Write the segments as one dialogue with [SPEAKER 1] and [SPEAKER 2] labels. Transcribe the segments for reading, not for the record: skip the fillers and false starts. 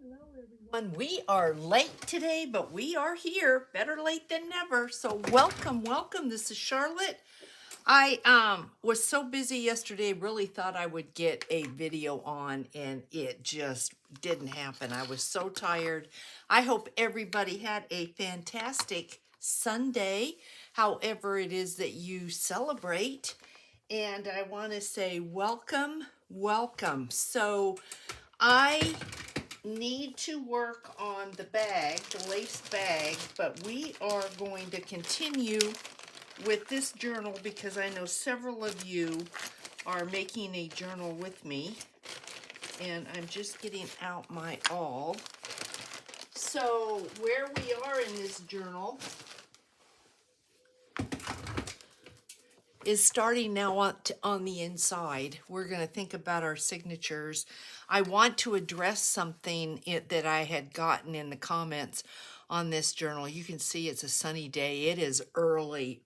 [SPEAKER 1] Hello, everyone. We are late today, but we are here. Better late than never. So welcome, welcome. This is Charlotte. I was so busy yesterday, really thought I would get a video on, and it just didn't happen. I was so tired. I hope everybody had a fantastic Sunday, however it is that you celebrate. And I want to say welcome, welcome. So I need to work on the bag, the lace bag, but we are going to continue with this journal because I know several of you are making a journal with me, and I'm just getting out my awl. So where we are in this journal is starting now on the inside. We're going to think about our signatures. I want to address something that I had gotten in the comments on this journal. You can see it's a sunny day. It is early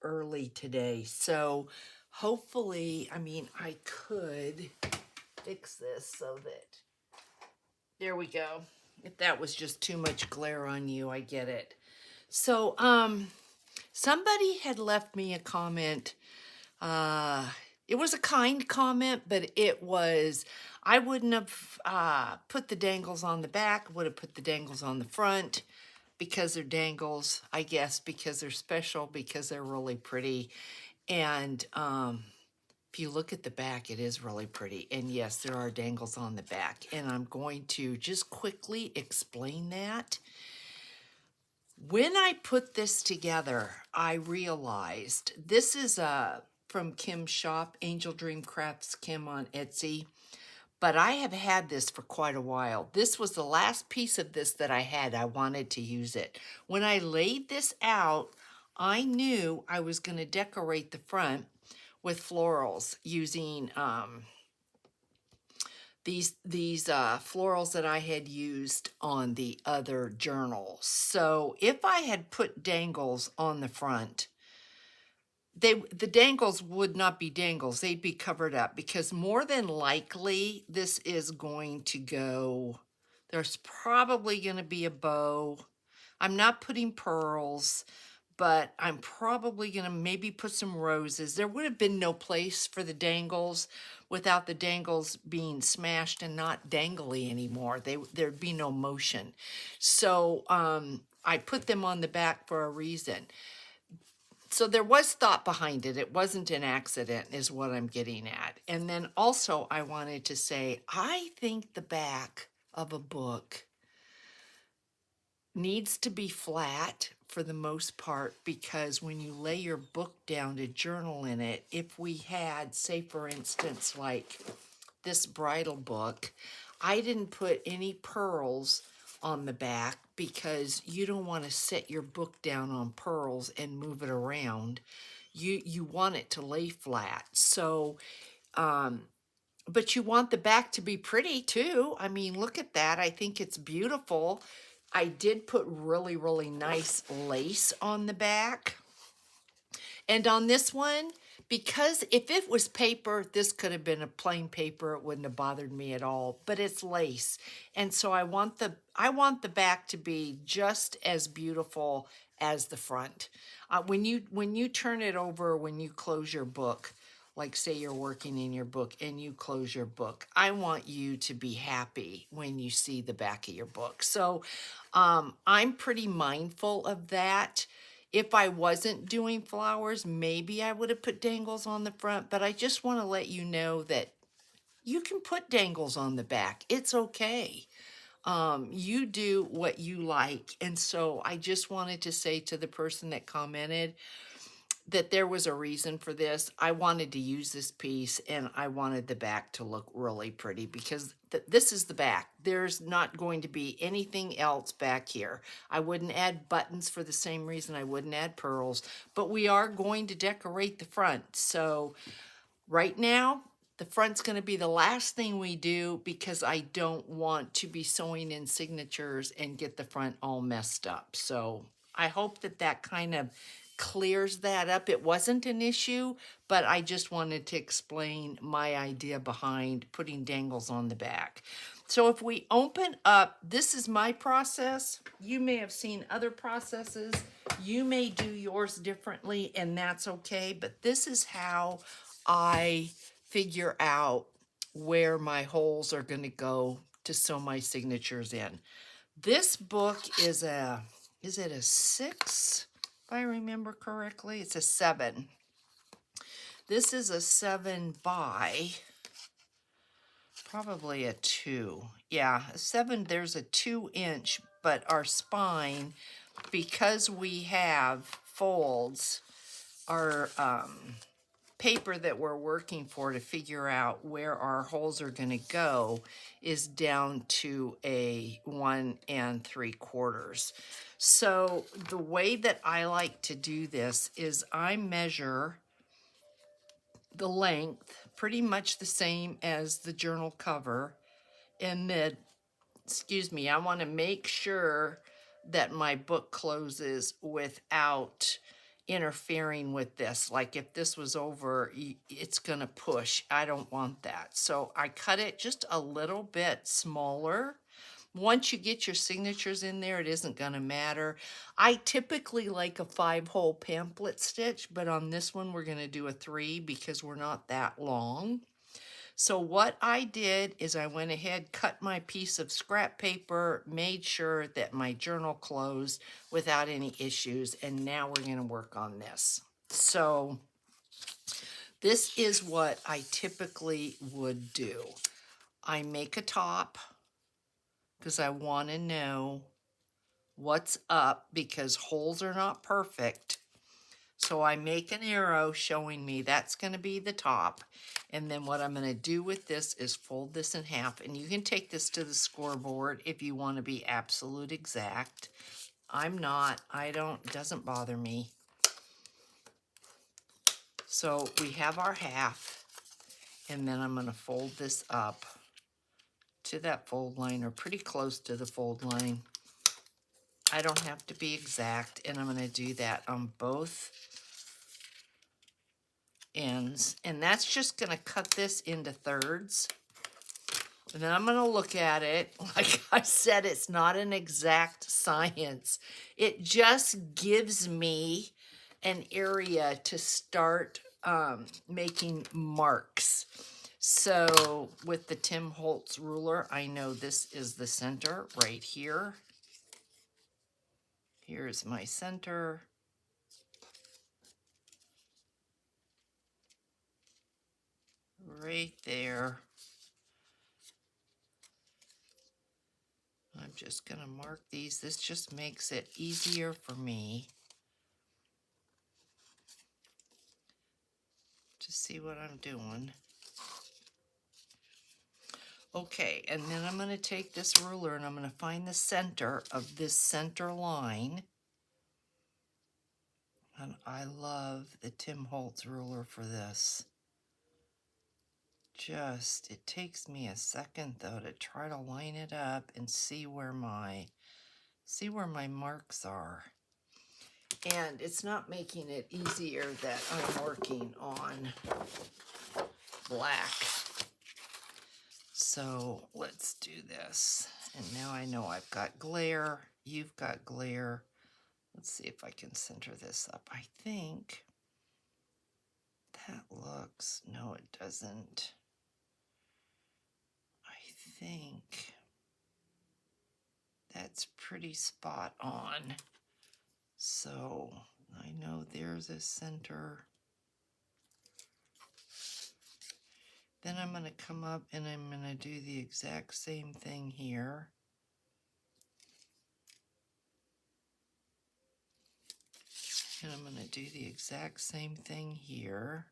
[SPEAKER 1] today. So hopefully, I could fix this so that, there we go. If that was just too much glare on you, I get it. So, somebody had left me a comment. It was a kind comment, but I wouldn't have put the dangles on the back, would have put the dangles on the front because they're dangles, I guess, because they're special, because they're really pretty. And if you look at the back, it is really pretty. And yes, there are dangles on the back. And I'm going to just quickly explain that. When I put this together, I realized this is from Kim's shop, Angel Dream Crafts Kim on Etsy. But I have had this for quite a while. This was the last piece of this that I had. I wanted to use it. When I laid this out, I knew I was going to decorate the front with florals using these florals that I had used on the other journal. So if I had put dangles on the front, the dangles would not be dangles. They'd be covered up because more than likely this is going to go, there's probably going to be a bow. I'm not putting pearls, but I'm probably going to maybe put some roses. There would have been no place for the dangles without the dangles being smashed and not dangly anymore. There'd be no motion. So I put them on the back for a reason. So there was thought behind it. It wasn't an accident is what I'm getting at. And then also I wanted to say, I think the back of a book needs to be flat for the most part, because when you lay your book down to journal in it, if we had, say for instance, like this bridal book, I didn't put any pearls on the back because you don't want to set your book down on pearls and move it around. You want it to lay flat. So but you want the back to be pretty too. I mean, look at that. I think it's beautiful. I did put really nice lace on the back. And on this one, because if it was paper, this could have been a plain paper. It wouldn't have bothered me at all, but it's lace. And so I want the back to be just as beautiful as the front. When you turn it over, when you close your book, like say you're working in your book and you close your book, I want you to be happy when you see the back of your book. So I'm pretty mindful of that. If I wasn't doing flowers, maybe I would have put dangles on the front, but I just want to let you know that you can put dangles on the back. It's okay. You do what you like. And so I just wanted to say to the person that commented that there was a reason for this. I wanted to use this piece and I wanted the back to look really pretty because this is the back. There's not going to be anything else back here. I wouldn't add buttons for the same reason I wouldn't add pearls, but we are going to decorate the front. So right now, the front's going to be the last thing we do because I don't want to be sewing in signatures and get the front all messed up. So I hope that that kind of clears that up. It wasn't an issue, but I just wanted to explain my idea behind putting dangles on the back. So if we open up, this is my process. You may have seen other processes. You may do yours differently, and that's okay. But this is how I figure out where my holes are going to go to sew my signatures in. This book is it a 6? If I remember correctly, it's a 7. This is a 7 by probably a 2. Yeah, a 7, there's a 2-inch, but our spine, because we have folds, our paper that we're working for to figure out where our holes are going to go is down to a 1 3/4. So the way that I like to do this is I measure the length pretty much the same as the journal cover, and then, excuse me, I want to make sure that my book closes without interfering with this. Like if this was over, it's going to push. I don't want that. So I cut it just a little bit smaller. Once you get your signatures in there, it isn't going to matter. I typically like a 5-hole pamphlet stitch, but on this one, we're going to do a 3 because we're not that long. So what I did is I went ahead, cut my piece of scrap paper, made sure that my journal closed without any issues, and now we're going to work on this. So this is what I typically would do. I make a top because I want to know what's up because holes are not perfect. So I make an arrow showing me that's going to be the top. And then what I'm going to do with this is fold this in half. And you can take this to the scoreboard if you want to be absolute exact. I'm not. I don't. It doesn't bother me. So we have our half. And then I'm going to fold this up to that fold line or pretty close to the fold line. I don't have to be exact. And I'm going to do that on both ends, and that's just going to cut this into thirds. And then I'm going to look at it. Like I said, it's not an exact science. It just gives me an area to start making marks. So with the Tim Holtz ruler, I know this is the center right here. Here's my center. Right there. I'm just going to mark these. This just makes it easier for me to see what I'm doing. Okay, and then I'm going to take this ruler and I'm going to find the center of this center line. And I love the Tim Holtz ruler for this. It takes me a second though to try to line it up and see where my marks are. And it's not making it easier that I'm working on black. So let's do this. And now I know I've got glare. You've got glare. Let's see if I can center this up. I think that looks, no, it doesn't. I think that's pretty spot on. So I know there's a center. Then I'm going to come up and I'm going to do the exact same thing here. And I'm going to do the exact same thing here.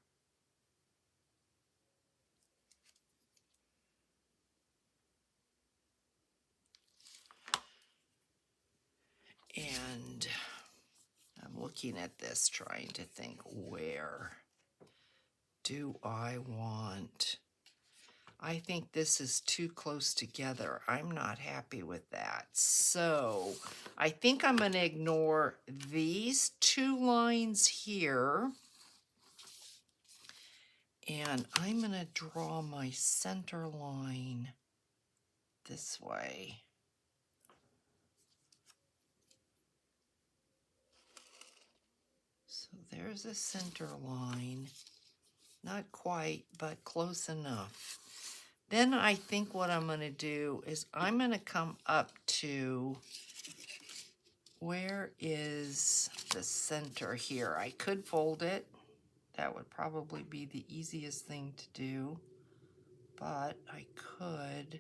[SPEAKER 1] And I'm looking at this, trying to think, where do I want? I think this is too close together. I'm not happy with that. So I think I'm going to ignore these 2 lines here. And I'm going to draw my center line this way. So there's a center line. Not quite, but close enough. Then I think what I'm going to do is I'm going to come up to, where is the center here? I could fold it. That would probably be the easiest thing to do, but I could.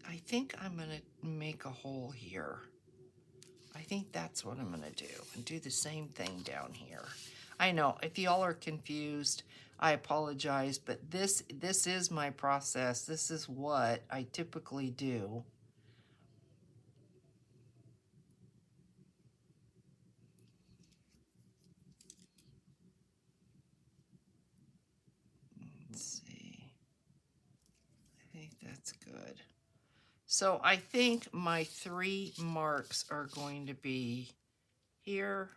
[SPEAKER 1] I think I'm going to make a hole here. I think that's what I'm going to do, and do the same thing down here. I know, if y'all are confused, I apologize, but this is my process. This is what I typically do. Let's see. I think that's good. So I think my 3 marks are going to be here.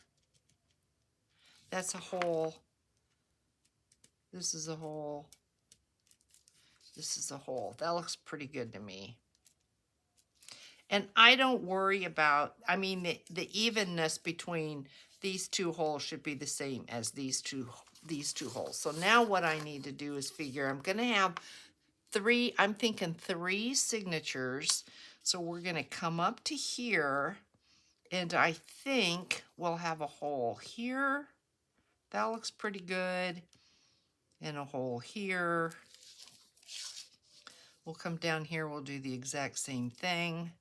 [SPEAKER 1] That's a hole. This is a hole. This is a hole. That looks pretty good to me. And I don't worry about, I mean, the evenness between these 2 holes should be the same as these two holes. So now what I need to do is figure, I'm going to have 3, I'm thinking 3 signatures. So we're going to come up to here, and I think we'll have a hole here. That looks pretty good. And a hole here. We'll come down here, we'll do the exact same thing.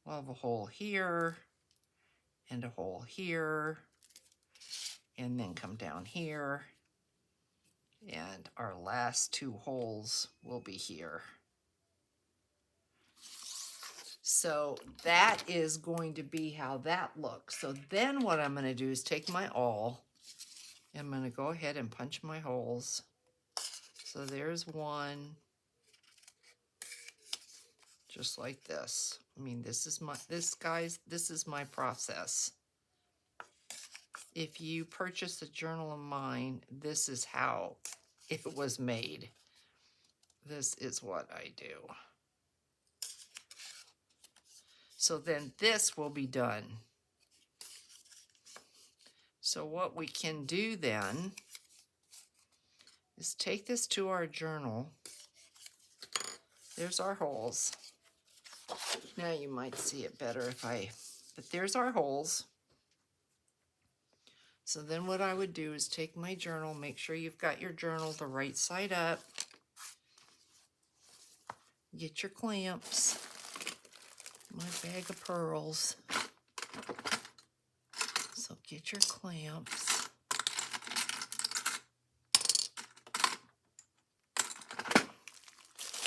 [SPEAKER 1] We'll have a hole here, and a hole here, and then come down here, and our last 2 holes will be here. So that is going to be how that looks. So then what I'm going to do is take my awl, and I'm going to go ahead and punch my holes. So there's 1, just like this. I mean, this is my process. If you purchase a journal of mine, this is how it was made. This is what I do. So then this will be done. So what we can do then is take this to our journal. There's our holes. Now you might see it better but there's our holes. So then what I would do is take my journal, make sure you've got your journal the right side up. Get your clamps. My bag of pearls. So get your clamps.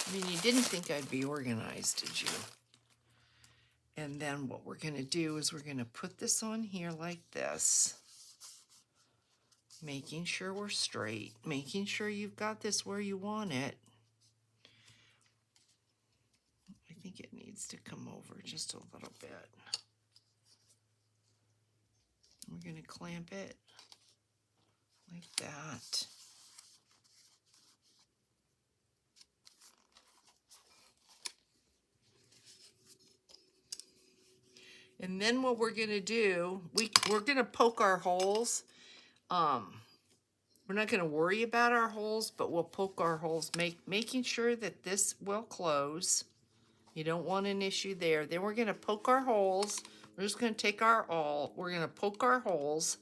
[SPEAKER 1] I mean, you didn't think I'd be organized, did you? And then what we're going to do is we're going to put this on here like this. Making sure we're straight. Making sure you've got this where you want it. I think it needs to come over just a little bit. We're going to clamp it like that. And then what we're going to do, we're going to poke our holes. We're not going to worry about our holes, but we'll poke our holes, making sure that this will close. You don't want an issue there. Then we're going to poke our holes. We're just going to take our awl. We're going to poke our holes.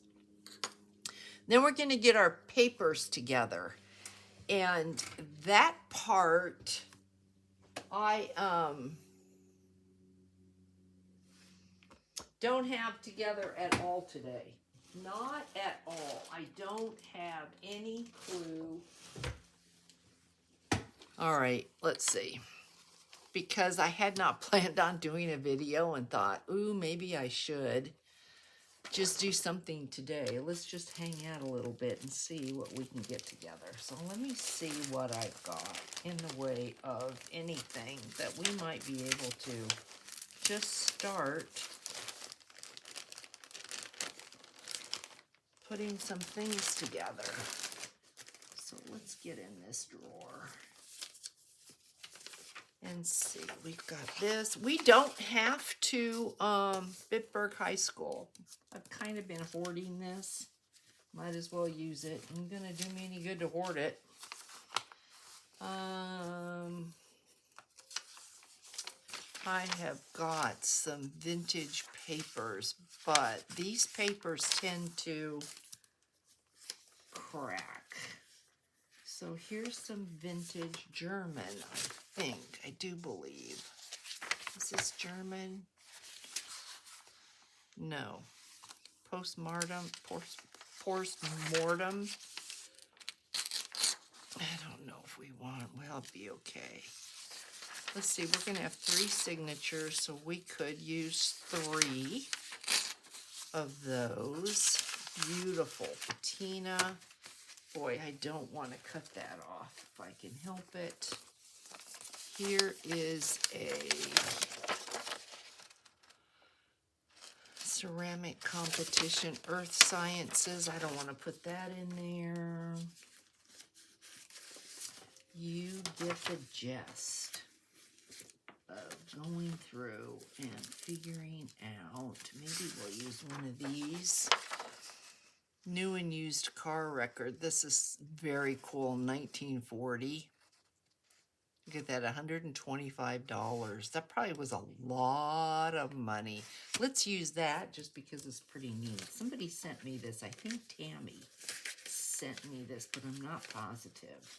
[SPEAKER 1] Then we're going to get our papers together. And that part, I don't have together at all today. Not at all. I don't have any clue. All right, let's see. Because I had not planned on doing a video and thought, ooh, maybe I should just do something today. Let's just hang out a little bit and see what we can get together. So let me see what I've got in the way of anything that we might be able to just start putting some things together. So let's get in this drawer and see. We've got this. We don't have to Bitburg High School. I've kind of been hoarding this. Might as well use it. I'm gonna do me any good to hoard it. I have got some vintage papers, but these papers tend to crack. So here's some vintage German, I do believe. Is this German? No. Postmortem. I don't know if we want, well, it'll be okay. Let's see, we're gonna have 3 signatures, so we could use 3 of those. Beautiful patina. Boy, I don't want to cut that off if I can help it. Here is a ceramic competition, Earth Sciences. I don't want to put that in there. You get the gist of going through and figuring out. Maybe we'll use one of these. New and used car record. This is very cool. 1940. Look at that, $125. That probably was a lot of money. Let's use that just because it's pretty neat. Somebody sent me this. I think Tammy sent me this, but I'm not positive.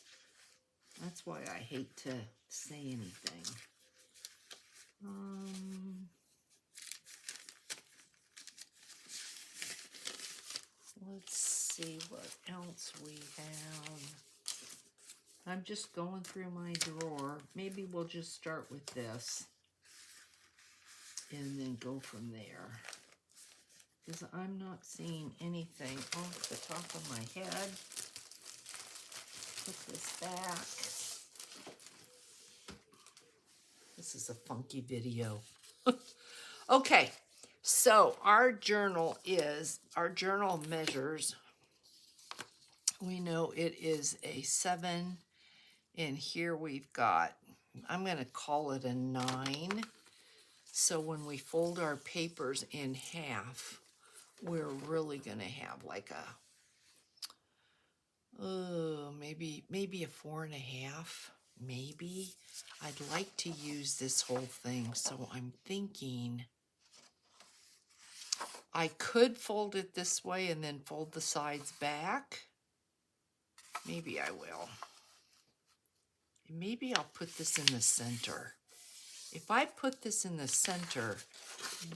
[SPEAKER 1] That's why I hate to say anything. Let's see what else we have. I'm just going through my drawer. Maybe we'll just start with this and then go from there. Because I'm not seeing anything off the top of my head. Put this back. This is a funky video. Okay, so our journal measures, we know it is a 7, and here we've got, I'm going to call it a 9. So when we fold our papers in half, we're really going to have like a, maybe a 4.5, maybe. I'd like to use this whole thing, so I'm thinking I could fold it this way and then fold the sides back. Maybe I will. Maybe I'll put this in the center. If I put this in the center,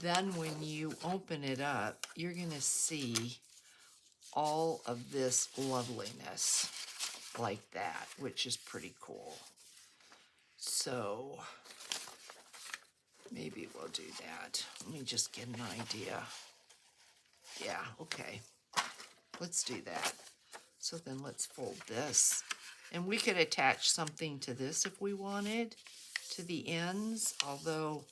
[SPEAKER 1] then when you open it up, you're going to see all of this loveliness like that, which is pretty cool. So maybe we'll do that. Let me just get an idea. Yeah, okay. Let's do that. So then let's fold this. And we could attach something to this if we wanted, to the ends, although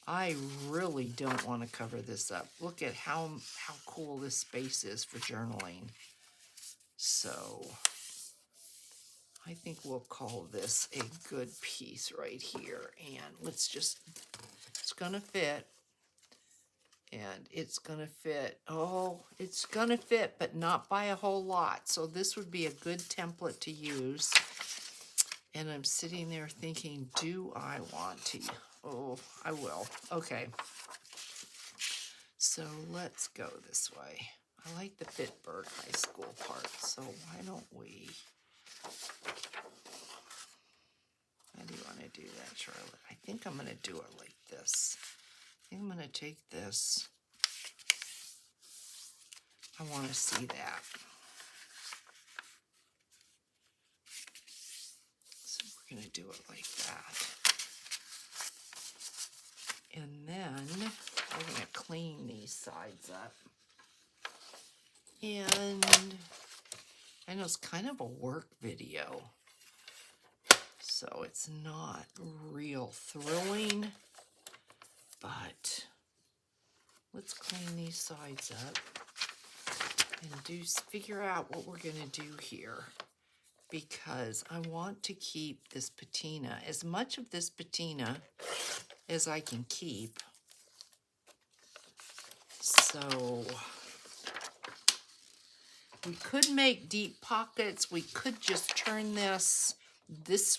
[SPEAKER 1] I really don't want to cover this up. Look at how cool this space is for journaling. So I think we'll call this a good piece right here. And let's just, it's going to fit. And it's going to fit. Oh, it's going to fit, but not by a whole lot. So this would be a good template to use. And I'm sitting there thinking, do I want to? Oh, I will. Okay. So let's go this way. I like the Bitburg High School part. So why don't we... How do you want to do that, Charlotte? I think I'm going to do it like this. I think I'm going to take this. I want to see that. So we're going to do it like that. And then we're going to clean these sides up. And I know it's kind of a work video, so it's not real thrilling, but let's clean these sides up and figure out what we're going to do here. because I want to keep this patina, as much of this patina as I can keep. So we could make deep pockets. We could just turn this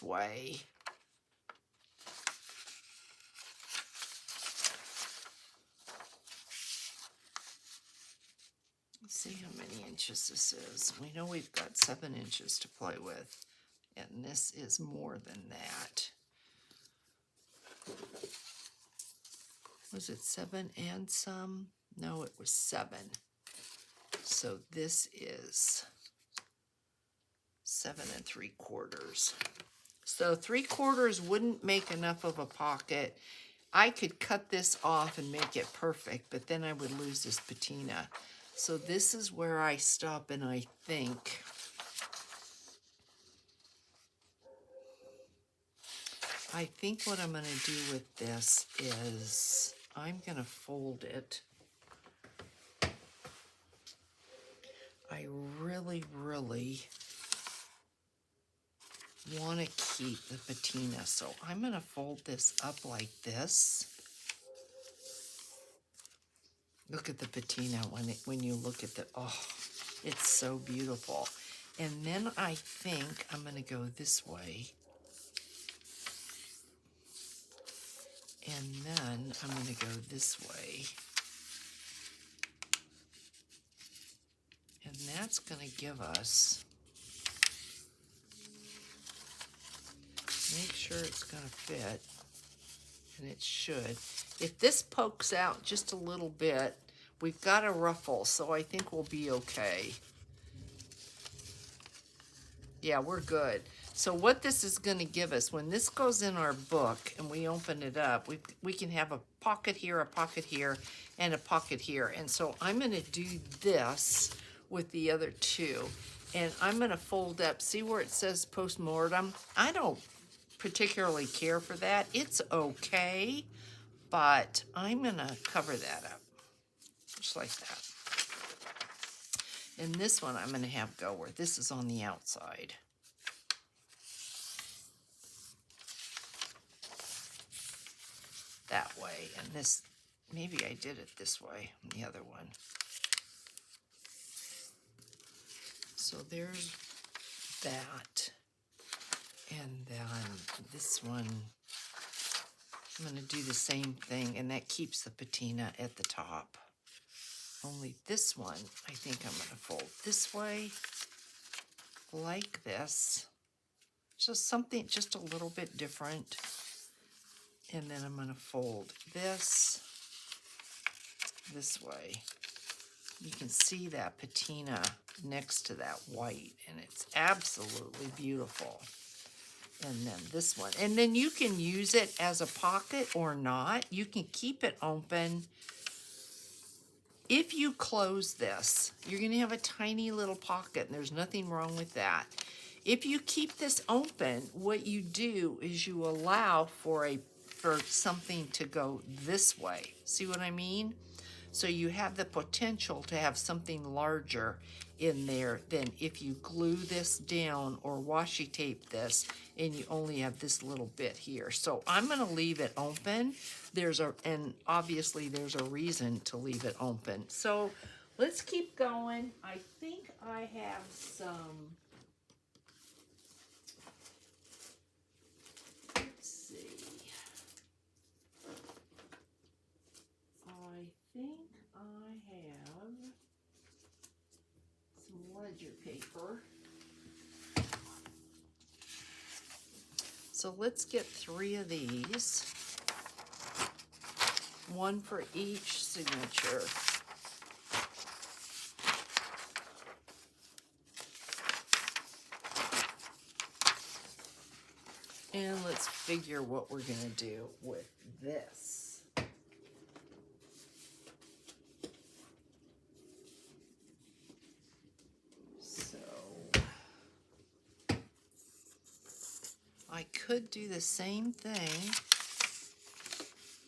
[SPEAKER 1] way. Let's see how many inches this is. We know we've got 7 inches to play with, and this is more than that. Was it 7 and some? No, it was 7. So this is 7 3/4. So 3/4 wouldn't make enough of a pocket. I could cut this off and make it perfect, but then I would lose this patina. So this is where I stop, and I think what I'm going to do with this is I'm going to fold it. I really, really want to keep the patina, so I'm going to fold this up like this. Look at the patina when you look at the, oh, it's so beautiful. And then I think I'm going to go this way. And then I'm going to go this way. And that's going to give us, make sure it's going to fit. And it should. If this pokes out just a little bit, we've got a ruffle, so I think we'll be okay. Yeah, we're good. So what this is going to give us, when this goes in our book and we open it up, we can have a pocket here, and a pocket here. And so I'm going to do this with the other two. And I'm going to fold up. See where it says postmortem? I don't particularly care for that. It's okay, but I'm going to cover that up. Just like that. And this one I'm going to have go where this is on the outside. That way. And this, maybe I did it this way on the other one. So there's that. And then this one, I'm going to do the same thing, and that keeps the patina at the top. Only this one, I think I'm going to fold this way, like this. Just something just a little bit different. And then I'm going to fold this way. You can see that patina next to that white, and it's absolutely beautiful. And then this one. And then you can use it as a pocket or not. You can keep it open. If you close this, you're going to have a tiny little pocket, and there's nothing wrong with that. If you keep this open, what you do is you allow for something to go this way. See what I mean? So you have the potential to have something larger in there than if you glue this down or washi tape this and you only have this little bit here. So I'm going to leave it open. And obviously there's a reason to leave it open. So let's keep going. I think I have some, let's see. I think I have some ledger paper. So let's get 3 of these. 1 for each signature. And let's figure what we're going to do with this. So I could do the same thing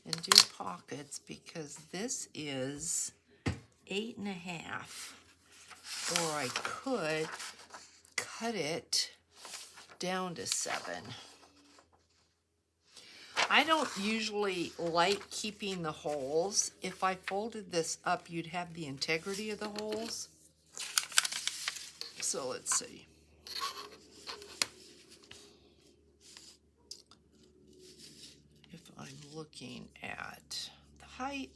[SPEAKER 1] and do pockets, because this is 8.5. Or I could cut it down to 7. I don't usually like keeping the holes. If I folded this up, you'd have the integrity of the holes. So let's see. If I'm looking at the height,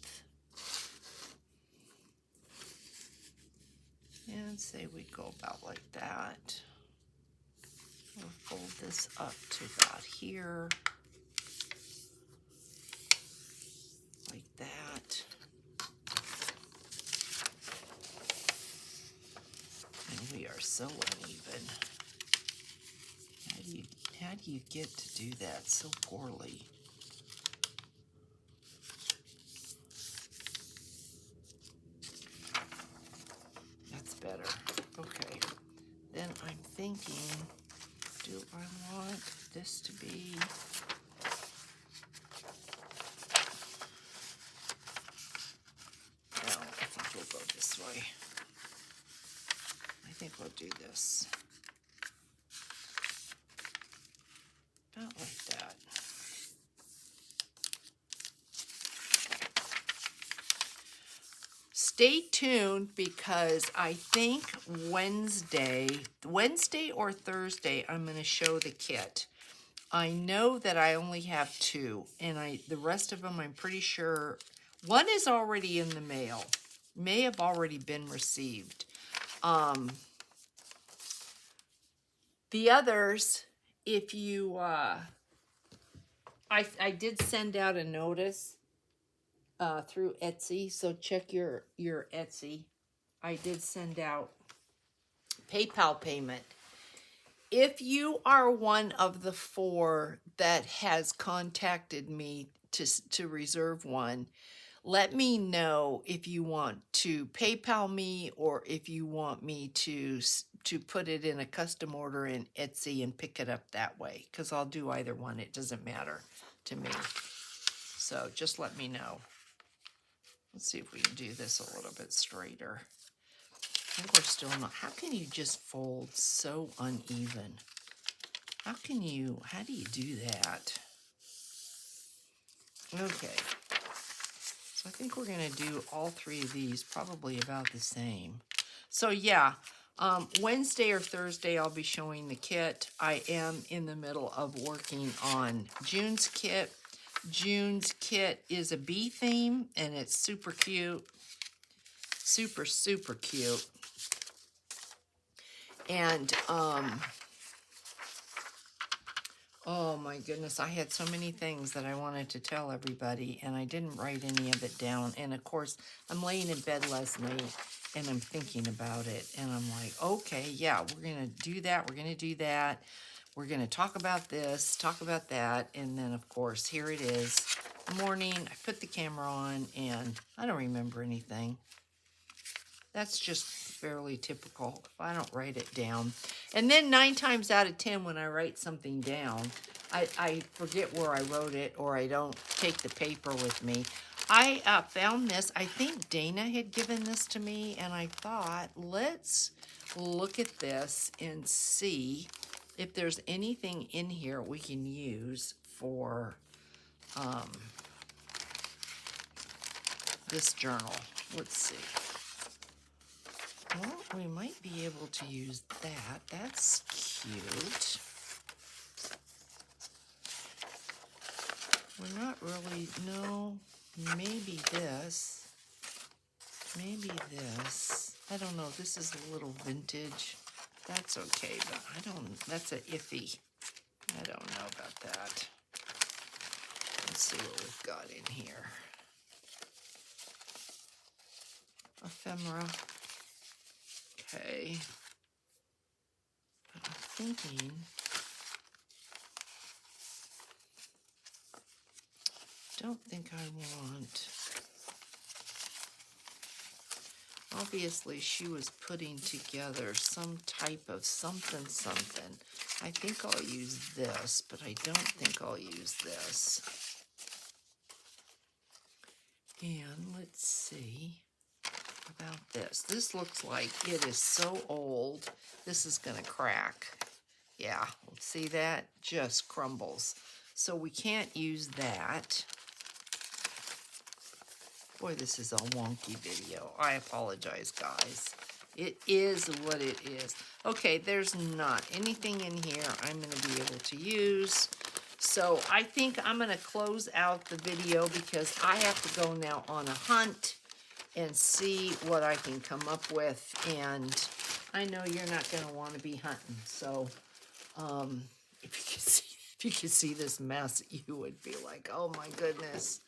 [SPEAKER 1] and say we go about like that. We'll fold this up to about here, like that. And we are so uneven. How do you get to do that so poorly? That's better. Okay. Then I'm thinking, do I want this to be... No, I think we'll go this way. I think we'll do this. About like that. Stay tuned because I think Wednesday or Thursday, I'm going to show the kit. I know that I only have 2, and the rest of them I'm pretty sure one is already in the mail. May have already been received. The others, if you, I did send out a notice through Etsy, so check your Etsy. I did send out PayPal payment. If you are one of the 4 that has contacted me to reserve one, let me know if you want to PayPal me or if you want me to put it in a custom order in Etsy and pick it up that way, because I'll do either one. It doesn't matter to me. So just let me know. Let's see if we can do this a little bit straighter. I think we're still not. How can you just fold so uneven? How do you do that? Okay. So I think we're going to do all 3 of these probably about the same. So yeah, Wednesday or Thursday I'll be showing the kit. I am in the middle of working on June's kit. June's kit is a bee theme, and it's super cute. Super, super cute. And, oh my goodness, I had so many things that I wanted to tell everybody, and I didn't write any of it down. And of course, I'm laying in bed last night, and I'm thinking about it, and I'm like, okay, yeah, we're going to do that. We're going to do that. We're going to talk about this, talk about that. And then, of course, here it is. Morning, I put the camera on, and I don't remember anything. That's just fairly typical if I don't write it down. And then 9 times out of 10, when I write something down, I forget where I wrote it, or I don't take the paper with me. I found this. I think Dana had given this to me, and I thought, let's look at this and see if there's anything in here we can use for this journal. Let's see. Well, we might be able to use that. That's cute. We're not really, no, maybe this. Maybe this. I don't know, this is a little vintage. That's okay, but that's a iffy. I don't know about that. Let's see what we've got in here. Ephemera. Okay. But I'm thinking, don't think I want, obviously she was putting together some type of something. I think I'll use this, but I don't think I'll use this. And let's see about this. This looks like it is so old. This is going to crack. Yeah, see that? Just crumbles. So we can't use that. Boy, this is a wonky video. I apologize, guys. It is what it is. Okay, there's not anything in here I'm going to be able to use. So I think I'm going to close out the video because I have to go now on a hunt and see what I can come up with. And I know you're not going to want to be hunting. So if you could see this mess, you would be like, oh my goodness.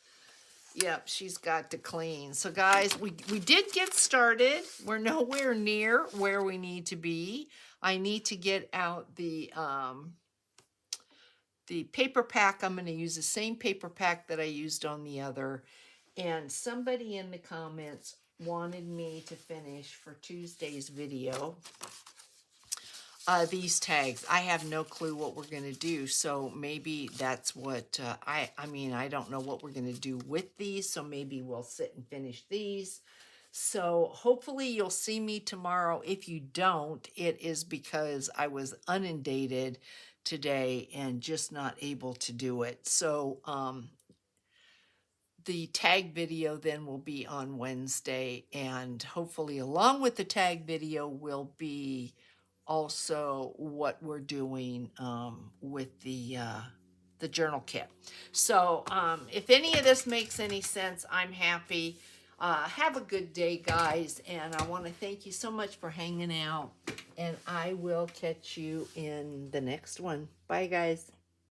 [SPEAKER 1] Yep, she's got to clean. So guys, we did get started. We're nowhere near where we need to be. I need to get out the paper pack. I'm going to use the same paper pack that I used on the other. And somebody in the comments wanted me to finish for Tuesday's video these tags. I have no clue what we're going to do, so maybe that's what I mean, I don't know what we're going to do with these, so maybe we'll sit and finish these. So hopefully you'll see me tomorrow. If you don't, it is because I was inundated today and just not able to do it. So the tag video then will be on Wednesday, and hopefully along with the tag video will be also what we're doing with the journal kit. So if any of this makes any sense, I'm happy. Have a good day, guys, and I want to thank you so much for hanging out, and I will catch you in the next one. Bye, guys.